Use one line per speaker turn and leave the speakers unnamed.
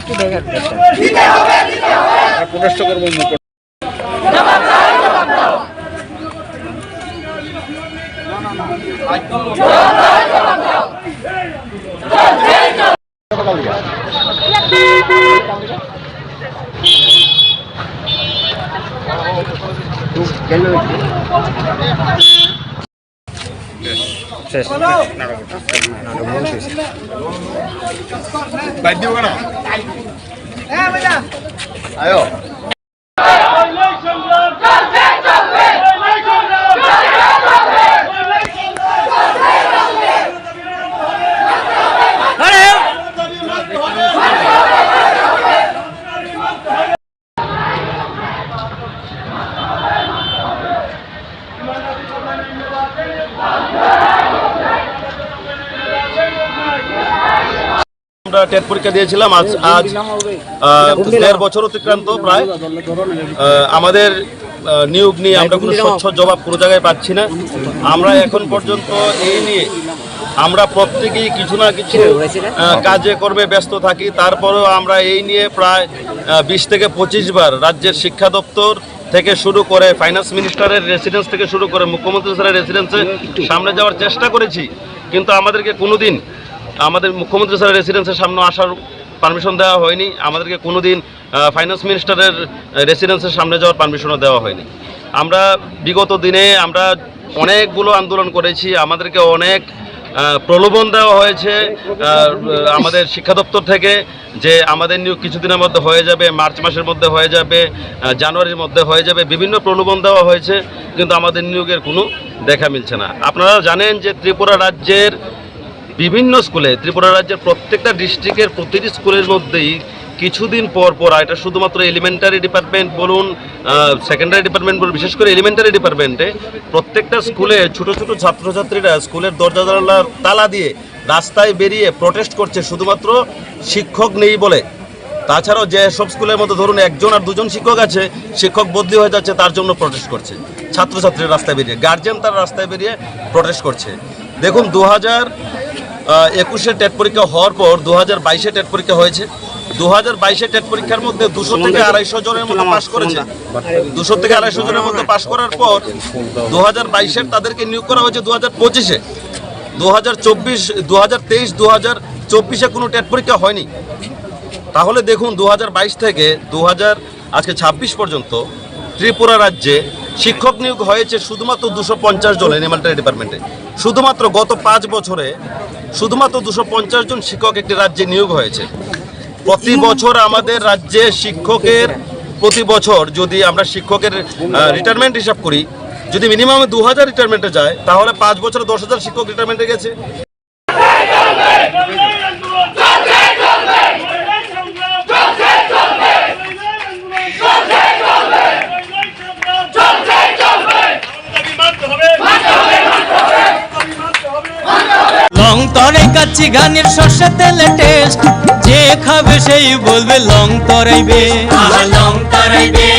একটু দেখার চেষ্টা
প্রতিষ্ঠা করবো
শেষ
আয়ো আমরা টেট পরীক্ষা দিয়েছিলাম আজ 1.5 বছর অতিক্রান্ত প্রায়। আমাদের নিয়োগ নিয়ে আমরা কোনো স্বচ্ছ জবাব কোনো জায়গায় পাচ্ছি না। আমরা এখন পর্যন্ত এই নিয়ে আমরা প্রত্যেকেই কিছু না কিছু কাজে কর্মে ব্যস্ত থাকি। তারপরেও আমরা এই নিয়ে প্রায় 20 থেকে 25 বার রাজ্যের শিক্ষা দপ্তর থেকে শুরু করে ফাইন্যান্স মিনিস্টারের রেসিডেন্স থেকে শুরু করে মুখ্যমন্ত্রী স্যারের রেসিডেন্সে সামনে যাওয়ার চেষ্টা করেছি, কিন্তু আমাদেরকে কোনোদিন আমাদের মুখ্যমন্ত্রী স্যারের রেসিডেন্সের সামনে আসার পারমিশন দেওয়া হয়নি। আমাদেরকে কোনোদিন ফাইন্যান্স মিনিস্টারের রেসিডেন্সের সামনে যাওয়ার পারমিশনও দেওয়া হয়নি। আমরা বিগত দিনে আমরা অনেকগুলো আন্দোলন করেছি, আমাদেরকে অনেক প্রলোভন দেওয়া হয়েছে আমাদের শিক্ষা দপ্তর থেকে যে আমাদের নিয়োগ কিছুদিনের মধ্যে হয়ে যাবে, মার্চ মাসের মধ্যে হয়ে যাবে, জানুয়ারির মধ্যে হয়ে যাবে, বিভিন্ন প্রলোভন দেওয়া হয়েছে, কিন্তু আমাদের নিয়োগের কোনো দেখা মিলছে না। আপনারা জানেন যে ত্রিপুরা রাজ্যের বিভিন্ন স্কুলে, ত্রিপুরা রাজ্যের প্রত্যেকটা ডিস্ট্রিক্টের প্রতিটি স্কুলের মধ্যেই কিছুদিন পর পর, এটা শুধুমাত্র এলিমেন্টারি ডিপার্টমেন্ট বলুন, সেকেন্ডারি ডিপার্টমেন্ট বলুন, বিশেষ করে এলিমেন্টারি ডিপার্টমেন্টে প্রত্যেকটা স্কুলে ছোট ছোট ছাত্রছাত্রীরা স্কুলের দরজা জানালার তালা দিয়ে রাস্তায় বেরিয়ে প্রটেস্ট করছে শুধুমাত্র শিক্ষক নেই বলে। তাছাড়াও যে সব স্কুলের মধ্যে ধরুন 1জন আর 2জন শিক্ষক আছে, শিক্ষক বদলি হয়ে যাচ্ছে, তার জন্য প্রটেস্ট করছে ছাত্রছাত্রীরা রাস্তায় বেরিয়ে, গার্জিয়ান তার রাস্তায় বেরিয়ে প্রটেস্ট করছে। দেখুন 2021 টেট পরীক্ষা হওয়ার পর 2022 টেট পরীক্ষা হয়েছে। 2022 টেট পরীক্ষার মধ্যে 200 থেকে 250 জনের মধ্যে পাশ করেছে। 200 থেকে 250 জনের মধ্যে পাশ করার পর 2022 তাদেরকে নিয়োগ করা হয়েছে 2025-এ। 2023, 2024-এ কোনো টেট পরীক্ষা হয়নি। তাহলে দেখুন 2022 থেকে 2026 পর্যন্ত ত্রিপুরা রাজ্যে শিক্ষক নিয়োগ হয়েছে শুধুমাত্র 250 জন এলিমেন্টারি ডিপার্টমেন্টে। শুধুমাত্র গত 5 বছরে শুধুমাত্র 250 জন শিক্ষক একটি রাজ্যে নিয়োগ হয়েছে। প্রতি বছর আমাদের রাজ্যে শিক্ষকের, প্রতি বছর যদি আমরা শিক্ষকের রিটায়ারমেন্ট হিসাব করি, যদি মিনিমাম 2000 রিটায়ারমেন্টে যায়, তাহলে 5 বছরে 10,000 শিক্ষক রিটায়ারমেন্টে গেছে।
লং তরাই কাচ্চি গানের শস্য তেলে টেস্ট, যে খাবে সেই বলবে লং তরাইবে, লং তরাইবে।